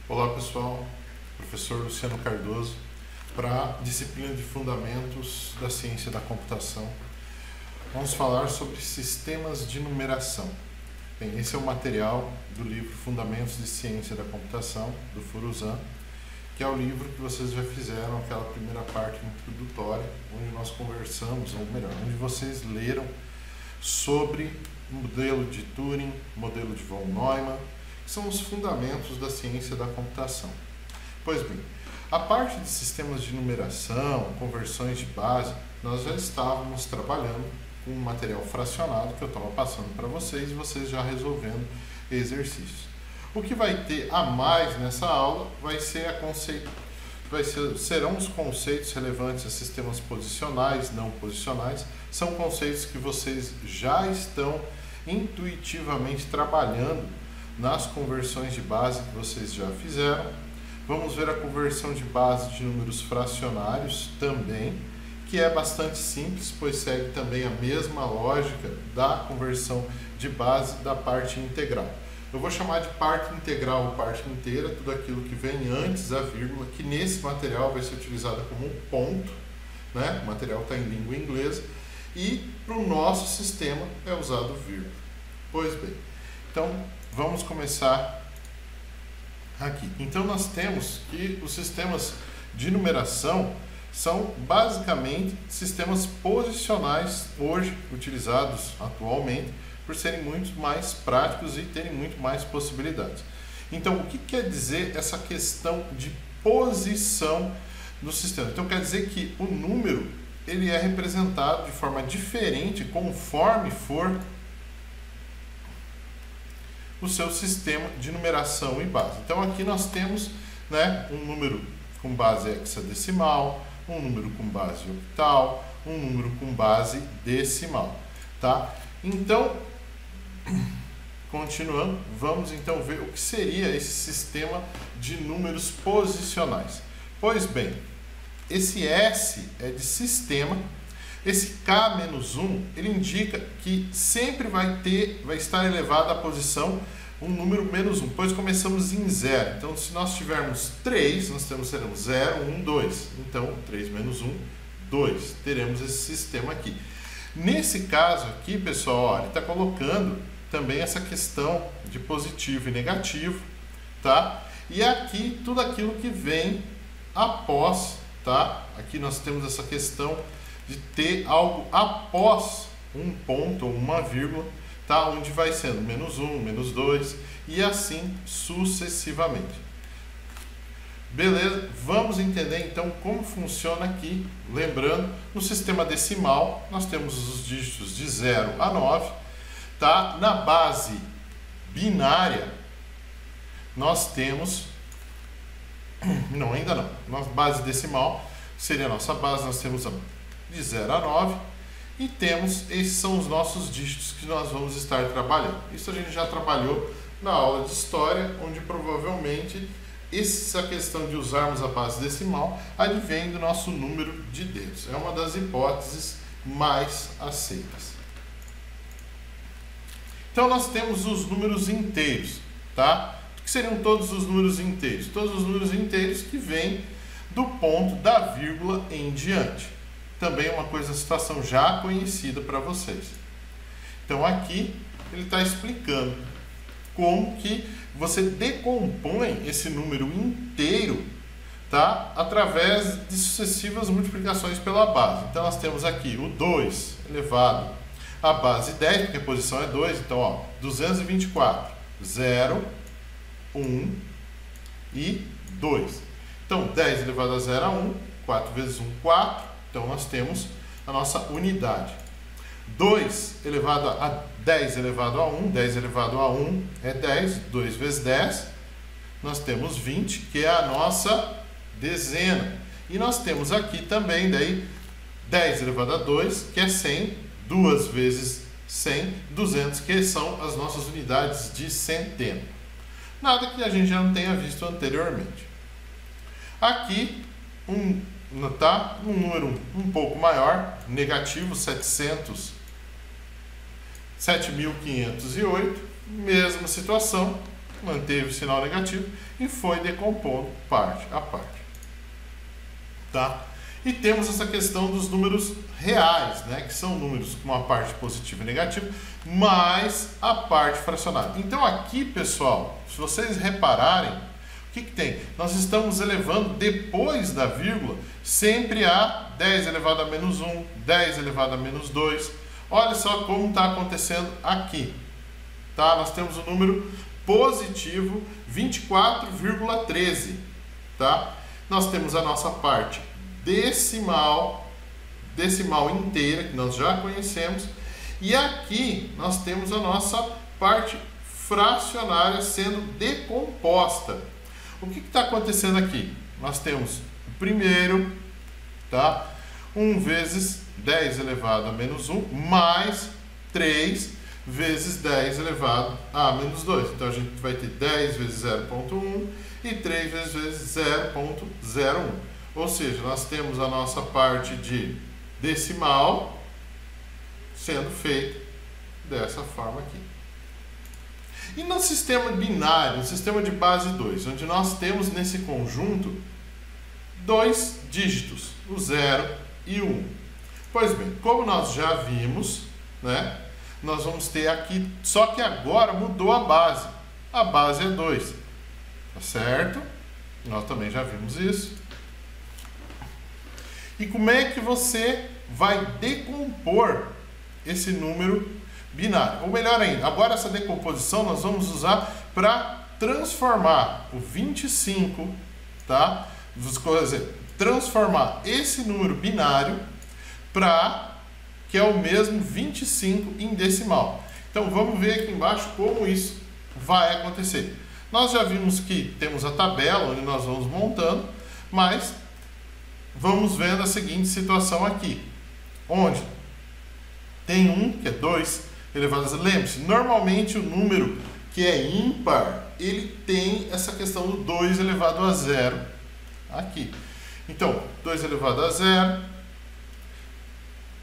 Olá pessoal, professor Luciano Cardoso, para a disciplina de Fundamentos da Ciência da Computação. Vamos falar sobre sistemas de numeração. Bem, esse é o material do livro Fundamentos de Ciência da Computação, do Furuzan, que é o livro que vocês já fizeram aquela primeira parte introdutória, onde nós conversamos, ou melhor, onde vocês leram sobre modelo de Turing, modelo de von Neumann, que são os fundamentos da ciência da computação. Pois bem, a parte de sistemas de numeração, conversões de base, nós já estávamos trabalhando com um material fracionado que eu estava passando para vocês e vocês já resolvendo exercícios. O que vai ter a mais nessa aula serão os conceitos relevantes a sistemas posicionais, não posicionais. São conceitos que vocês já estão intuitivamente trabalhando nas conversões de base que vocês já fizeram. Vamos ver a conversão de base de números fracionários também, que é bastante simples, pois segue também a mesma lógica da conversão de base da parte integral. Eu vou chamar de parte integral ou parte inteira, tudo aquilo que vem antes da vírgula, que nesse material vai ser utilizado como um ponto, né? O material está em língua inglesa, e para o nosso sistema é usado vírgula. Pois bem, então vamos começar aqui. Então nós temos que os sistemas de numeração são basicamente sistemas posicionais hoje utilizados atualmente, por serem muito mais práticos e terem muito mais possibilidades. Então, o que quer dizer essa questão de posição no sistema? Então, quer dizer que o número ele é representado de forma diferente conforme for o seu sistema de numeração e base. Então, aqui nós temos, né, um número com base hexadecimal, um número com base octal, um número com base decimal, tá? Então, continuando, vamos então ver o que seria esse sistema de números posicionais. Pois bem, esse S é de sistema, esse K-1 ele indica que sempre vai estar elevado à posição um número menos 1, pois começamos em 0. Então, se nós tivermos 3, nós teremos 0, 1, 2. Então, 3 menos 1, 2. Teremos esse sistema aqui. Nesse caso aqui, pessoal, ó, ele está colocando também essa questão de positivo e negativo, tá? E aqui tudo aquilo que vem após, tá? Aqui nós temos essa questão de ter algo após um ponto ou uma vírgula, tá? Onde vai sendo menos 1, menos 2 e assim sucessivamente. Beleza? Vamos entender então como funciona aqui. Lembrando, no sistema decimal nós temos os dígitos de 0 a 9, tá? Na base binária nós temos, não, ainda não, na base decimal seria a nossa base, nós temos de 0 a 9 e temos, esses são os nossos dígitos que nós vamos estar trabalhando. Isso a gente já trabalhou na aula de história, onde provavelmente essa questão de usarmos a base decimal advém do nosso número de dedos. É uma das hipóteses mais aceitas. Então nós temos os números inteiros, tá? O que seriam todos os números inteiros? Todos os números inteiros que vêm do ponto da vírgula em diante. Também é uma situação já conhecida para vocês. Então aqui ele está explicando como que você decompõe esse número inteiro, tá? Através de sucessivas multiplicações pela base. Então nós temos aqui o 2 elevado à base 10, porque a posição é 2, então ó, 224, 0, 1 e 2. Então 10 elevado a 0 a 1, 4 vezes 1, 4, então nós temos a nossa unidade. 2 elevado a 10 elevado a 1, 10 elevado a 1 é 10, 2 vezes 10, nós temos 20, que é a nossa dezena. E nós temos aqui também, daí, 10 elevado a 2, que é 100, 2 vezes 100, 200, que são as nossas unidades de centena. Nada que a gente já não tenha visto anteriormente. Aqui, um número um pouco maior, negativo, 7.508, mesma situação, manteve o sinal negativo e foi decompondo parte a parte. Tá? E temos essa questão dos números reais, né? Que são números com uma parte positiva e negativa, mais a parte fracionária. Então aqui, pessoal, se vocês repararem, o que tem? Nós estamos elevando depois da vírgula sempre a 10 elevado a menos 1, 10 elevado a menos 2. Olha só como está acontecendo aqui. Tá? Nós temos o número positivo 24,13. Tá? Nós temos a nossa parte decimal inteira, que nós já conhecemos, e aqui nós temos a nossa parte fracionária sendo decomposta. O que está acontecendo aqui? Nós temos o primeiro, tá? 1 vezes 10 elevado a menos 1, mais 3 vezes 10 elevado a menos 2. Então a gente vai ter 10 vezes 0,1 e 3 vezes 0,01. Ou seja, nós temos a nossa parte de decimal sendo feita dessa forma aqui. E no sistema binário, no sistema de base 2, onde nós temos nesse conjunto 2 dígitos, o 0 e o 1. Pois bem, como nós já vimos, né, nós vamos ter aqui, só que agora mudou a base. A base é 2, tá certo? Nós também já vimos isso. E como é que você vai decompor esse número binário? Ou melhor ainda, agora essa decomposição nós vamos usar para transformar o 25, tá? Transformar esse número binário para que é o mesmo 25 em decimal. Então vamos ver aqui embaixo como isso vai acontecer. Nós já vimos que temos a tabela onde nós vamos montando, mas vamos vendo a seguinte situação aqui, onde tem 1, que é 2 elevado a... Lembre-se, normalmente o número que é ímpar, ele tem essa questão do 2 elevado a 0 aqui. Então, 2 elevado a 0,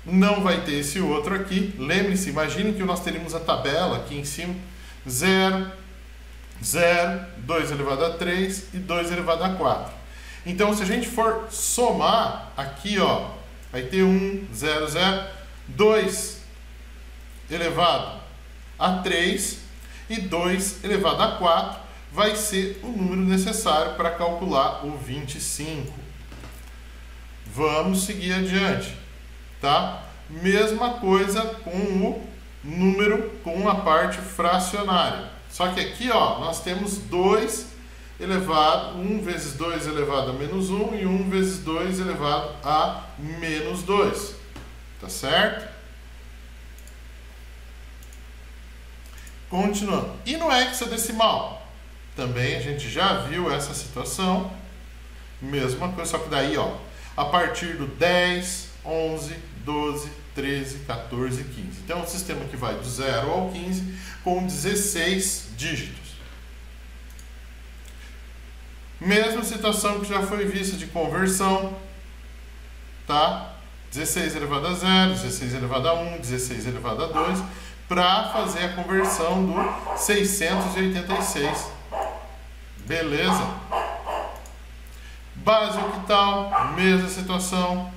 não vai ter esse outro aqui. Lembre-se, imagine que nós teríamos a tabela aqui em cima, 0, 0, 2 elevado a 3 e 2 elevado a 4. Então, se a gente for somar aqui, ó, vai ter 1, 0, 0, 2 elevado a 3 e 2 elevado a 4 vai ser o número necessário para calcular o 25. Vamos seguir adiante, tá? Mesma coisa com o número com a parte fracionária. Só que aqui, ó, nós temos 2 elevado, 1 vezes 2 elevado a menos 1 e 1 vezes 2 elevado a menos 2. Tá certo? Continuando. E no hexadecimal? Também a gente já viu essa situação. Mesma coisa, só que daí, ó, a partir do 10, 11, 12, 13, 14 e 15. Então, é um sistema que vai do 0 ao 15 com 16 dígitos. Mesma situação que já foi vista de conversão, tá? 16 elevado a 0, 16 elevado a 1, 16 elevado a 2, para fazer a conversão do 686. Beleza? Base octal, mesma situação.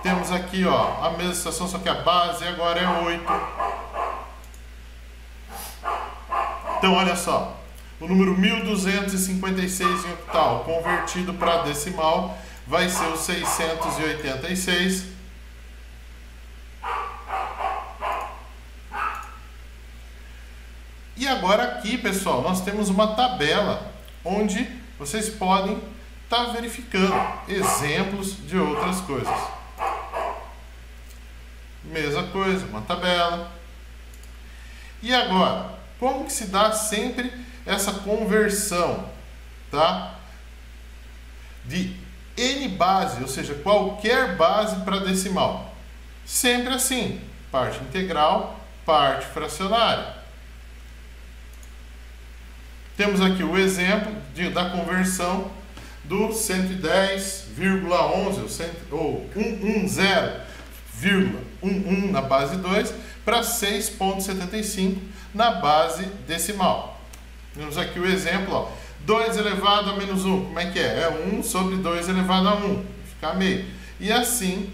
Temos aqui, ó, a mesma situação, só que a base agora é 8. Então, olha só. O número 1256 em octal convertido para decimal vai ser o 686. E agora aqui, pessoal, nós temos uma tabela onde vocês podem estar verificando exemplos de outras coisas. Mesma coisa, uma tabela. E agora, como que se dá sempre essa conversão, tá? De n base, ou seja, qualquer base para decimal. Sempre assim, parte integral, parte fracionária. Temos aqui o exemplo da conversão do 110,11 ou 110,11 na base 2 para 6,75 na base decimal. Temos aqui o exemplo, ó, 2 elevado a menos 1, como é que é? É 1 sobre 2 elevado a 1, fica meio. E assim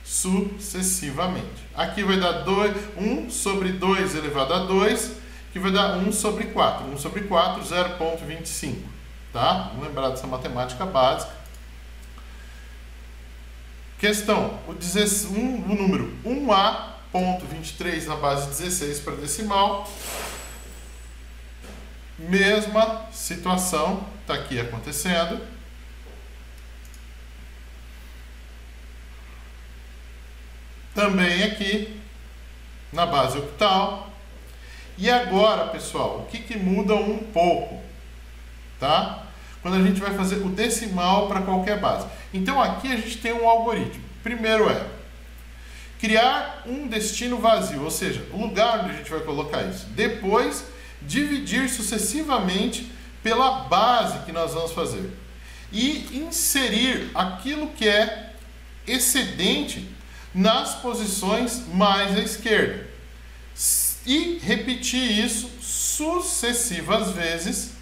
sucessivamente. Aqui vai dar 1 sobre 2 elevado a 2, que vai dar 1 sobre 4. 1 sobre 4, 0,25. Tá? Vamos lembrar dessa matemática básica. Questão, o número 1A.23 na base 16 para decimal. Mesma situação está aqui acontecendo. Também aqui na base octal. E agora, pessoal, o que muda um pouco, tá? Quando a gente vai fazer o decimal para qualquer base. Então aqui a gente tem um algoritmo. Primeiro é criar um destino vazio, ou seja, o lugar onde a gente vai colocar isso. Depois, dividir sucessivamente pela base que nós vamos fazer. E inserir aquilo que é excedente nas posições mais à esquerda. E repetir isso sucessivas vezes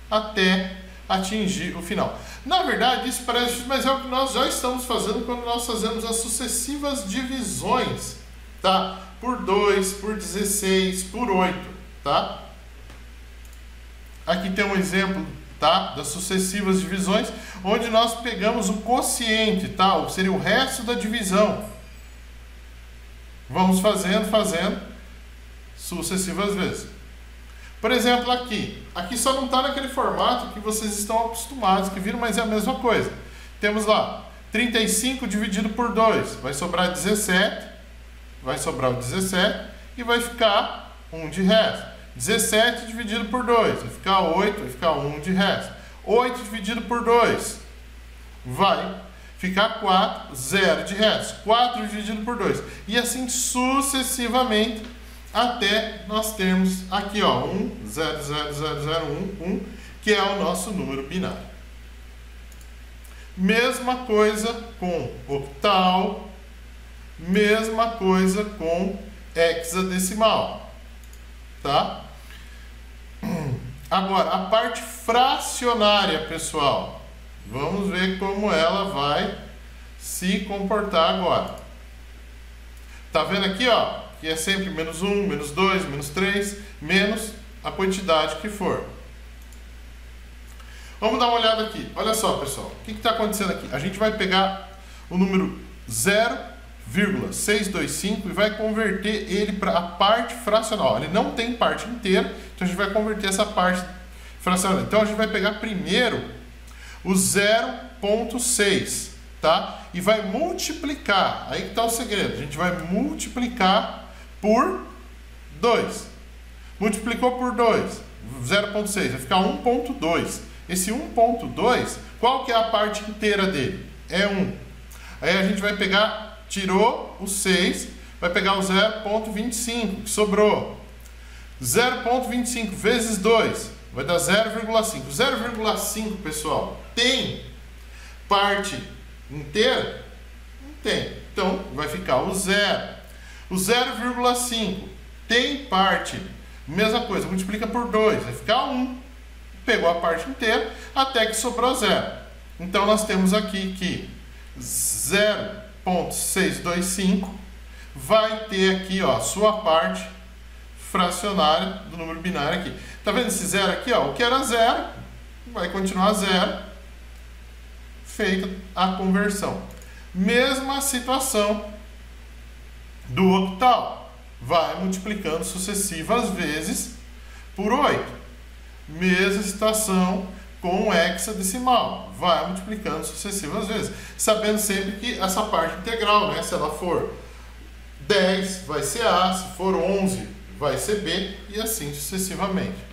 até atingir o final. Na verdade, isso parece difícil, mas é o que nós já estamos fazendo quando nós fazemos as sucessivas divisões, tá? Por 2, por 16, por 8, tá? Aqui tem um exemplo, tá? Das sucessivas divisões, onde nós pegamos o quociente, tá? Seria o resto da divisão. Vamos fazendo sucessivas vezes. Por exemplo, aqui só não está naquele formato que vocês estão acostumados, que viram, mas é a mesma coisa. Temos lá 35 dividido por 2, vai sobrar 17, vai sobrar o 17 e vai ficar 1 de resto. 17 dividido por 2, vai ficar 8, vai ficar 1 de resto. 8 dividido por 2, vai ficar 4, 0 de resto. 4 dividido por 2. E assim sucessivamente, até nós termos aqui, ó, 1, 0, 0, 0, 0, 1, 1, que é o nosso número binário. Mesma coisa com octal, mesma coisa com hexadecimal, tá? Agora, a parte fracionária, pessoal, vamos ver como ela vai se comportar agora. Tá vendo aqui, ó? Que é sempre menos 1, menos 2, menos 3, menos a quantidade que for. Vamos dar uma olhada aqui. Olha só, pessoal. O que está acontecendo aqui? A gente vai pegar o número 0,625 e vai converter ele para a parte fracional. Ele não tem parte inteira, então a gente vai converter essa parte fracional. Então a gente vai pegar primeiro o 0,6, tá? E vai multiplicar. Aí que está o segredo. A gente vai multiplicar por 2. Multiplicou por 2, 0,6, vai ficar 1,2. Esse 1,2, qual que é a parte inteira dele? É 1. Aí a gente vai pegar, tirou o 6, vai pegar o 0,25, que sobrou. 0,25 vezes 2, vai dar 0,5. 0,5, pessoal, tem parte inteira? Não tem. Então, vai ficar o 0. O 0,5 tem parte, mesma coisa, multiplica por 2, vai ficar 1. Pegou a parte inteira, até que sobrou 0. Então, nós temos aqui que 0,625 vai ter aqui, ó, a sua parte fracionária do número binário aqui. Tá vendo esse 0 aqui, ó? O que era 0 vai continuar 0, feita a conversão. Mesma situação do octal, vai multiplicando sucessivas vezes por 8. Mesma situação com o hexadecimal, vai multiplicando sucessivas vezes, sabendo sempre que essa parte integral, né, se ela for 10, vai ser A, se for 11, vai ser B, e assim sucessivamente.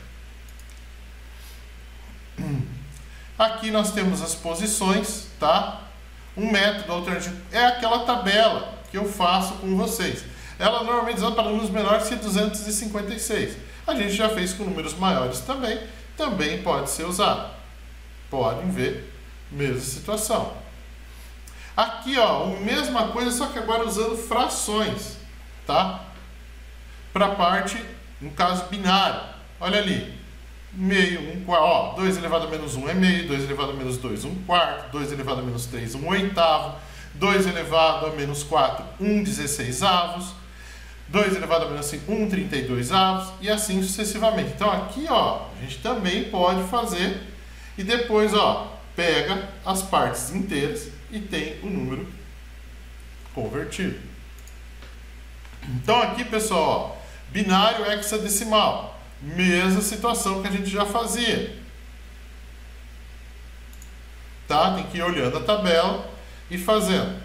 Aqui nós temos as posições, tá? Um método alternativo é aquela tabela que eu faço com vocês. Ela normalmente é usada para números menores que 256. A gente já fez com números maiores também pode ser usado. Podem ver, mesma situação. Aqui, ó, a mesma coisa, só que agora usando frações, tá? Para a parte, no caso, binário. Olha ali, meio, 1 quarto, ó, 2 elevado a menos 1 é meio, 2 elevado a menos 2, 1 quarto, 2 elevado a menos 3, 1 oitavo, 2 elevado a menos 4, 1 16avos, 2 elevado a menos 5, 1 32avos, e assim sucessivamente. Então aqui, ó, a gente também pode fazer, e depois, ó, pega as partes inteiras e tem o número convertido. Então aqui, pessoal, ó, binário hexadecimal. Mesma situação que a gente já fazia. Tá? Tem que ir olhando a tabela e fazendo.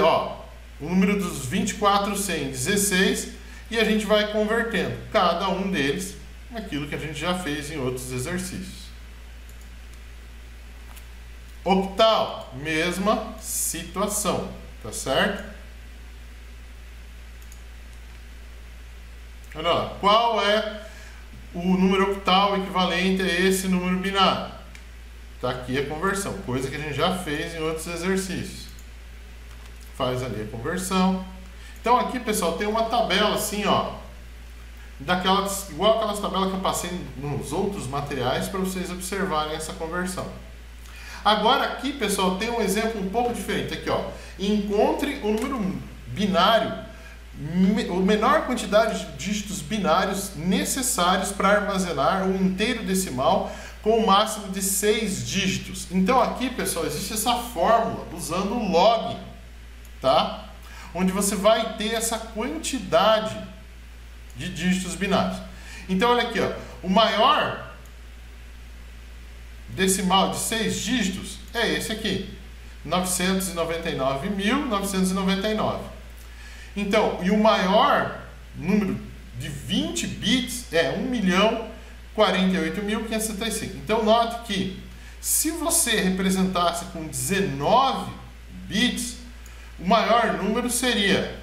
Ó, o número dos 24, 100, 16, e a gente vai convertendo cada um deles naquilo que a gente já fez em outros exercícios. Octal, mesma situação, tá certo? Olha lá, qual é o número octal equivalente a esse número binário? Está aqui a conversão, coisa que a gente já fez em outros exercícios. Faz ali a conversão. Então aqui, pessoal, tem uma tabela assim, ó, daquelas, igual aquelas tabelas que eu passei nos outros materiais para vocês observarem essa conversão. Agora aqui, pessoal, tem um exemplo um pouco diferente. Aqui, ó, encontre o número binário, a menor quantidade de dígitos binários necessários para armazenar um inteiro decimal com o máximo de 6 dígitos. Então aqui, pessoal, existe essa fórmula usando o log, tá? Onde você vai ter essa quantidade de dígitos binários. Então olha aqui, ó, o maior decimal de 6 dígitos é esse aqui, 999.999. Então, e o maior número de 20 bits é 1.048.575. Então, note que se você representasse com 19 bits, o maior número seria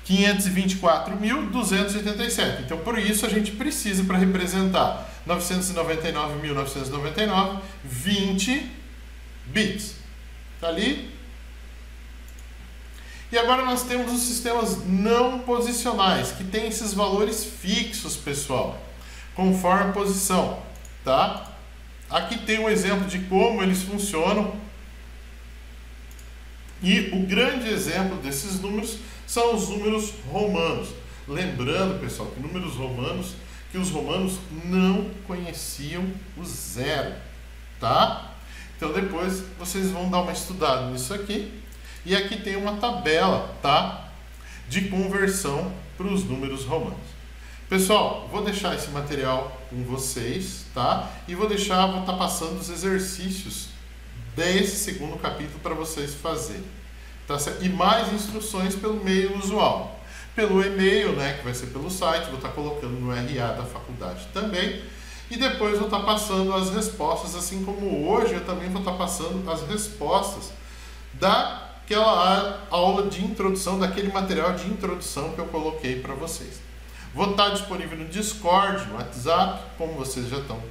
524.287. Então, por isso, a gente precisa, para representar 999.999, 20 bits. Tá ali? E agora nós temos os sistemas não posicionais, que tem esses valores fixos, pessoal, conforme a posição, tá? Aqui tem um exemplo de como eles funcionam. E o grande exemplo desses números são os números romanos. Lembrando, pessoal, que os romanos não conheciam o zero, tá? Então depois vocês vão dar uma estudada nisso aqui. E aqui tem uma tabela, tá, de conversão para os números romanos. Pessoal, vou deixar esse material com vocês, tá? E vou estar passando os exercícios desse segundo capítulo para vocês fazerem, tá certo? E mais instruções pelo meio usual. Pelo e-mail, né, que vai ser pelo site, vou estar colocando no RA da faculdade também. E depois vou estar passando as respostas, assim como hoje eu também vou estar passando as respostas daquela aula de introdução, daquele material de introdução que eu coloquei para vocês. Vou estar disponível no Discord, no WhatsApp, como vocês já estão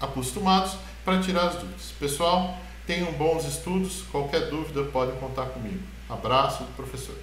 acostumados, para tirar as dúvidas. Pessoal, tenham bons estudos. Qualquer dúvida pode contar comigo. Abraço, professor.